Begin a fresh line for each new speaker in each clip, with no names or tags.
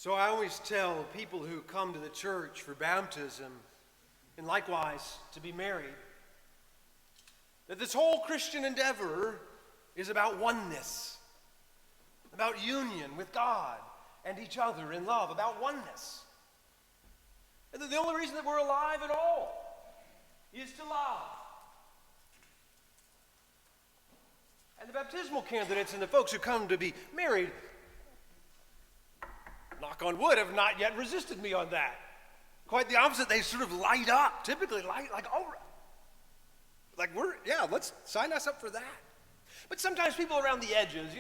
So I always tell people who come to the church for baptism, and likewise to be married, that this whole Christian endeavor is about oneness, about union with God and each other in love, about oneness. And that the only reason that we're alive at all is to love. And the baptismal candidates and the folks who come to be married, knock on wood, have not yet resisted me on that. Quite the opposite. They sort of light up, typically like, let's sign us up for that. But sometimes people around the edges,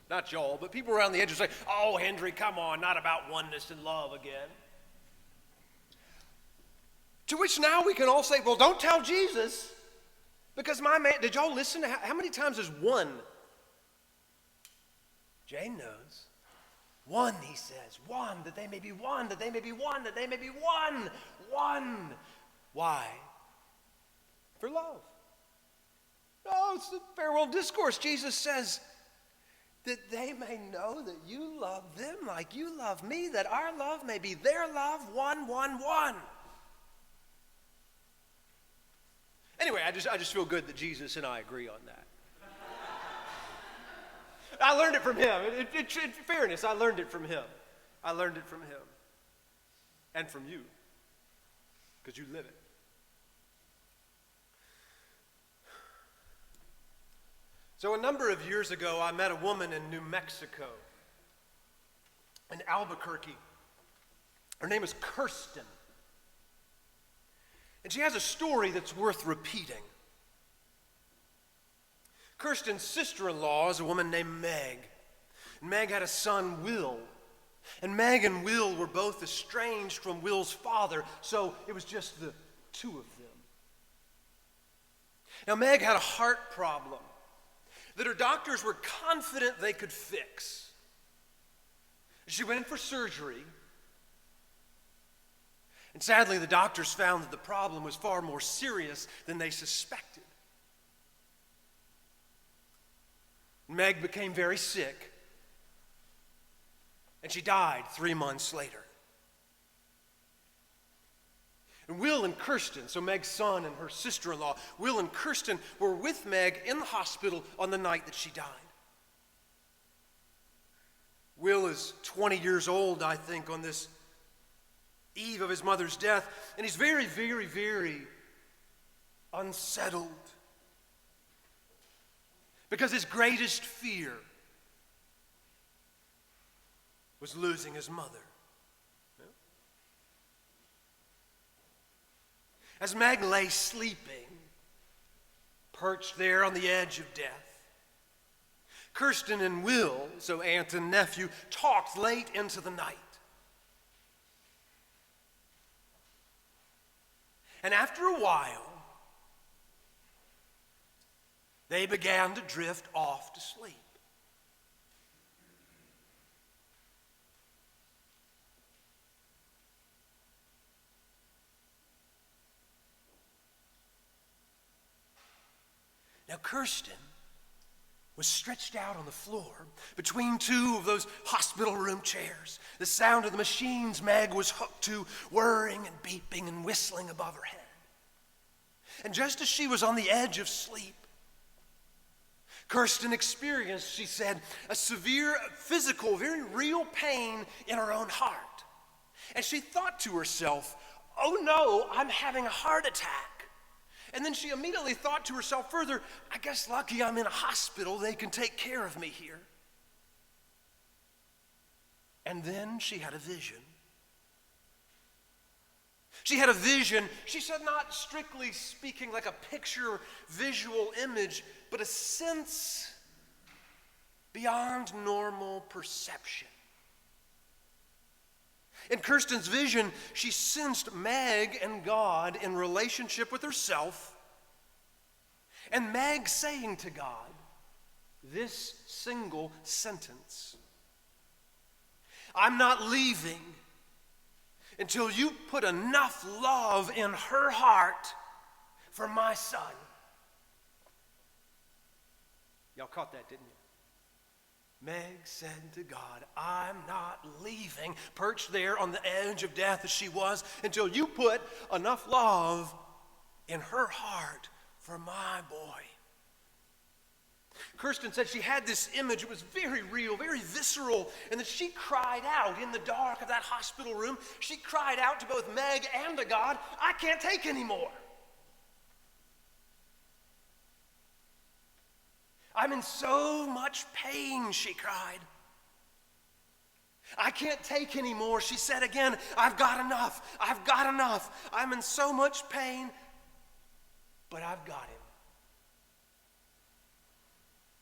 not Joel, but people around the edges say, oh, Hendree, come on, not about oneness and love again. To which now we can all say, well, don't tell Jesus, because my man, did y'all listen to how many times is one? Jane knows. One, he says, one, that they may be one, that they may be one, that they may be one. One. Why? For love. No, it's the farewell discourse. Jesus says that they may know that you love them like you love me, that our love may be their love, one, one, one. Anyway, I just feel good that Jesus and I agree on that. I learned it from him. In fairness, I learned it from him. I learned it from him. And from you. Because you live it. So a number of years ago, I met a woman in New Mexico, in Albuquerque. Her name is Kirsten. And she has a story that's worth repeating. Kirsten's sister-in-law is a woman named Meg. And Meg had a son, Will. And Meg and Will were both estranged from Will's father, so it was just the two of them. Now, Meg had a heart problem that her doctors were confident they could fix. She went in for surgery. And sadly, the doctors found that the problem was far more serious than they suspected. Meg became very sick, and she died 3 months later. And Will and Kirsten, so Meg's son and her sister-in-law, Will and Kirsten were with Meg in the hospital on the night that she died. Will is 20 years old, I think, on this eve of his mother's death, and he's very, very, very unsettled. Because his greatest fear was losing his mother. As Meg lay sleeping, perched there on the edge of death, Kirsten and Will, so aunt and nephew, talked late into the night. And after a while, they began to drift off to sleep. Now, Kirsten was stretched out on the floor between two of those hospital room chairs. The sound of the machines Meg was hooked to whirring and beeping and whistling above her head. And just as she was on the edge of sleep, Kirsten experienced, she said, a severe physical, very real pain in her own heart. And she thought to herself, oh no, I'm having a heart attack. And then she immediately thought to herself further, I guess lucky I'm in a hospital, they can take care of me here. And then she had a vision. She had a vision, she said, not strictly speaking like a picture, visual image, but a sense beyond normal perception. In Kirsten's vision, she sensed Meg and God in relationship with herself, and Meg saying to God this single sentence: I'm not leaving until you put enough love in her heart for my son. Y'all caught that, didn't you? Meg said to God, I'm not leaving, perched there on the edge of death as she was, until you put enough love in her heart for my boy. Kirsten said she had this image. It was very real, very visceral, and that she cried out in the dark of that hospital room. She cried out to both Meg and to God, I can't take anymore. I'm in so much pain, she cried. I can't take anymore, she said again. I've got enough. I've got enough. I'm in so much pain, but I've got him.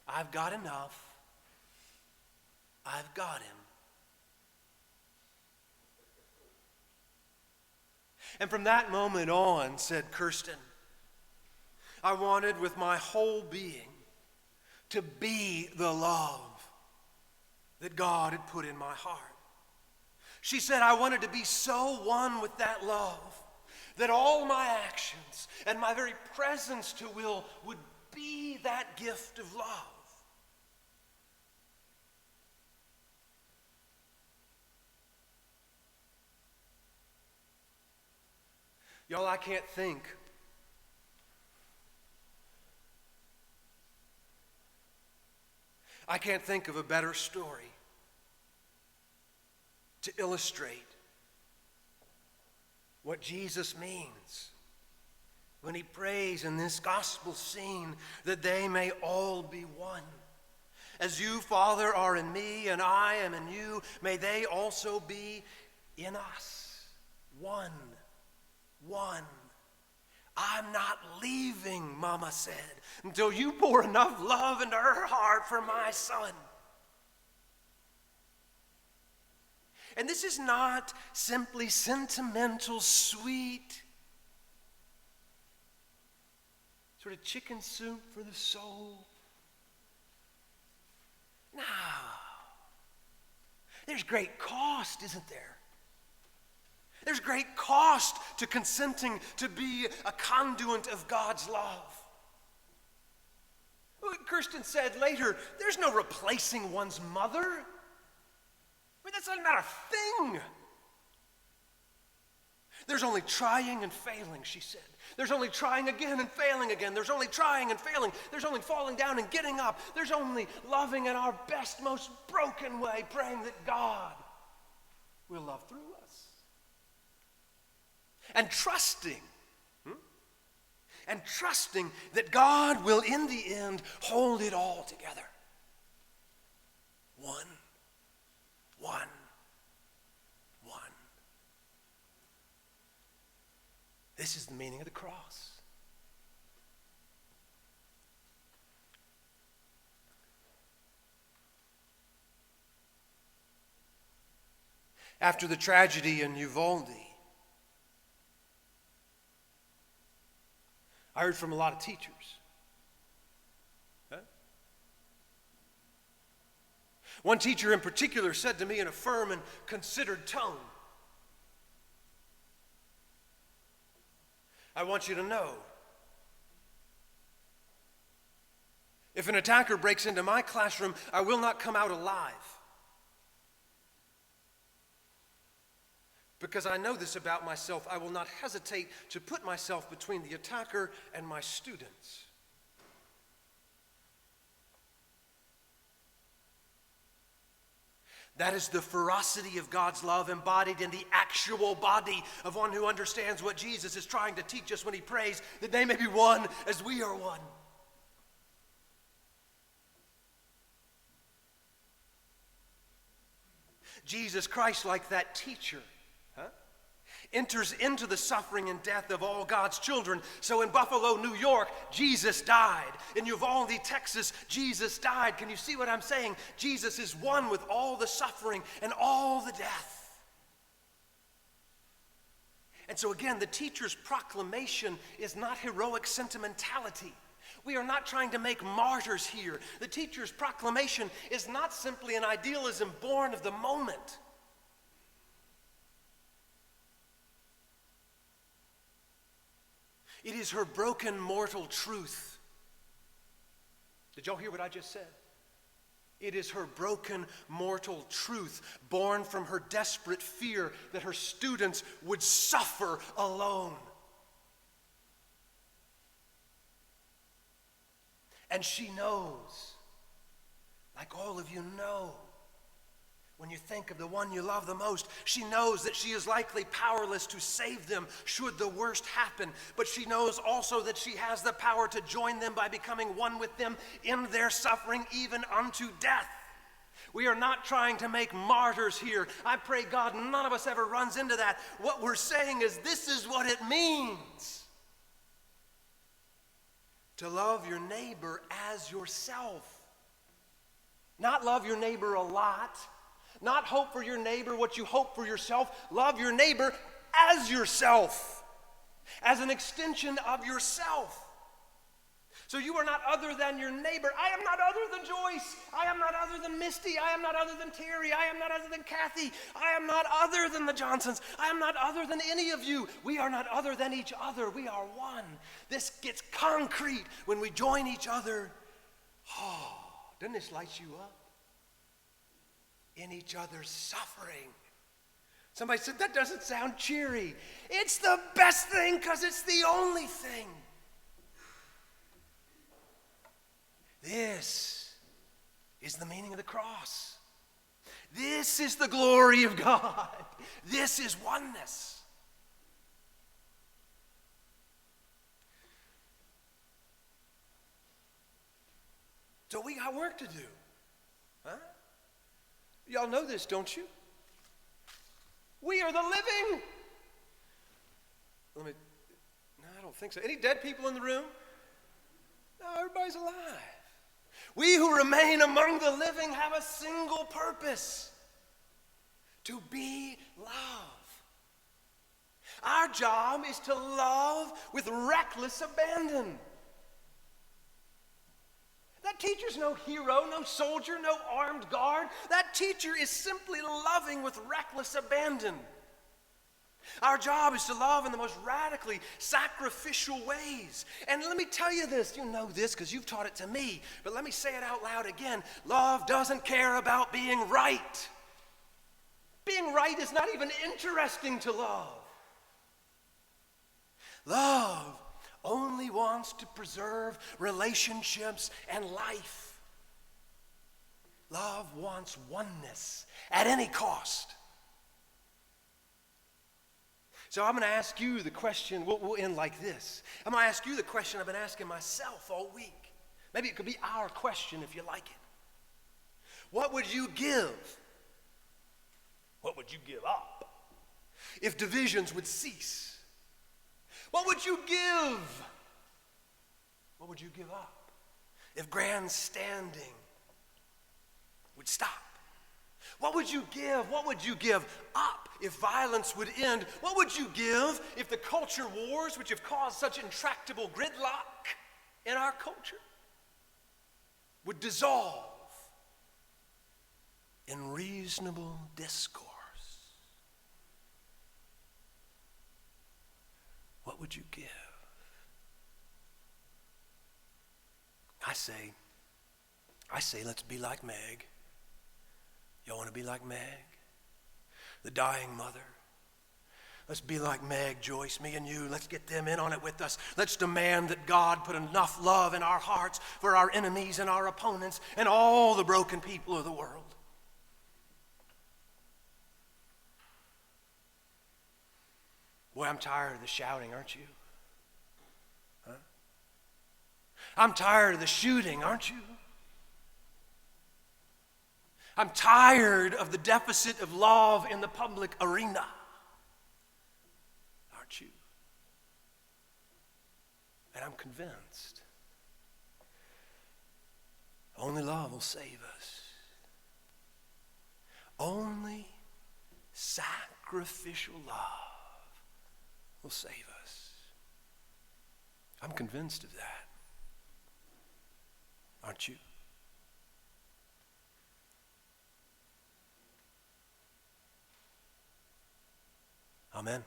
I've got enough. I've got him. And from that moment on, said Kirsten, I wanted with my whole being to be the love that God had put in my heart. She said, I wanted to be so one with that love that all my actions and my very presence to will would be that gift of love. Y'all, I can't think of a better story to illustrate what Jesus means when he prays in this gospel scene that they may all be one. As you, Father, are in me and I am in you, may they also be in us. One. I'm not leaving, Mama said, until you pour enough love into her heart for my son. And this is not simply sentimental, sweet, sort of chicken soup for the soul. No. There's great cost, isn't there? There's great cost to consenting to be a conduit of God's love. Kirsten said later, there's no replacing one's mother. I mean, that's not a thing. There's only trying and failing, she said. There's only trying again and failing again. There's only trying and failing. There's only falling down and getting up. There's only loving in our best, most broken way, praying that God will love through us. And trusting that God will in the end hold it all together. One. This is the meaning of the cross. After the tragedy in Uvalde, I heard from a lot of teachers. One teacher in particular said to me in a firm and considered tone, I want you to know, if an attacker breaks into my classroom, I will not come out alive. Because I know this about myself, I will not hesitate to put myself between the attacker and my students. That is the ferocity of God's love embodied in the actual body of one who understands what Jesus is trying to teach us when he prays that they may be one as we are one. Jesus Christ, like that teacher, enters into the suffering and death of all God's children. So in Buffalo, New York, Jesus died. In Uvalde, Texas, Jesus died. Can you see what I'm saying? Jesus is one with all the suffering and all the death. And so again, the teacher's proclamation is not heroic sentimentality. We are not trying to make martyrs here. The teacher's proclamation is not simply an idealism born of the moment. It is her broken mortal truth. Did y'all hear what I just said? It is her broken, mortal truth, born from her desperate fear that her students would suffer alone. And she knows, like all of you know, when you think of the one you love the most, she knows that she is likely powerless to save them should the worst happen. But she knows also that she has the power to join them by becoming one with them in their suffering, even unto death. We are not trying to make martyrs here. I pray God none of us ever runs into that. What we're saying is this is what it means to love your neighbor as yourself. Not love your neighbor a lot. Not hope for your neighbor what you hope for yourself. Love your neighbor as yourself, as an extension of yourself. So you are not other than your neighbor. I am not other than Joyce. I am not other than Misty. I am not other than Terry. I am not other than Kathy. I am not other than the Johnsons. I am not other than any of you. We are not other than each other. We are one. This gets concrete when we join each other. Oh, doesn't this light you up? In each other's suffering. Somebody said, that doesn't sound cheery. It's the best thing because it's the only thing. This is the meaning of the cross. This is the glory of God. This is oneness. So we got work to do. Huh? Y'all know this, don't you? We are the living. No, I don't think so. Any dead people in the room? No, everybody's alive. We who remain among the living have a single purpose: to be love. Our job is to love with reckless abandon. That teacher's no hero, no soldier, no armed guard. That teacher is simply loving with reckless abandon. Our job is to love in the most radically sacrificial ways. And let me tell you this, you know this because you've taught it to me, but let me say it out loud again. Love doesn't care about being right. Being right is not even interesting to love. Love only wants to preserve relationships and life. Love wants oneness at any cost. So I'm going to ask you the question, we'll end like this. I'm going to ask you the question I've been asking myself all week. Maybe it could be our question if you like it. What would you give? What would you give up if divisions would cease? What would you give? What would you give up if grandstanding would stop? What would you give? What would you give up if violence would end? What would you give if the culture wars, which have caused such intractable gridlock in our culture, would dissolve in reasonable discourse? What would you give? I say, let's be like Meg. Y'all want to be like Meg? The dying mother. Let's be like Meg, Joyce, me and you. Let's get them in on it with us. Let's demand that God put enough love in our hearts for our enemies and our opponents and all the broken people of the world. Boy, I'm tired of the shouting, aren't you? Huh? I'm tired of the shooting, aren't you? I'm tired of the deficit of love in the public arena, aren't you? And I'm convinced only love will save us. Only sacrificial love will save us. I'm convinced of that. Aren't you? Amen.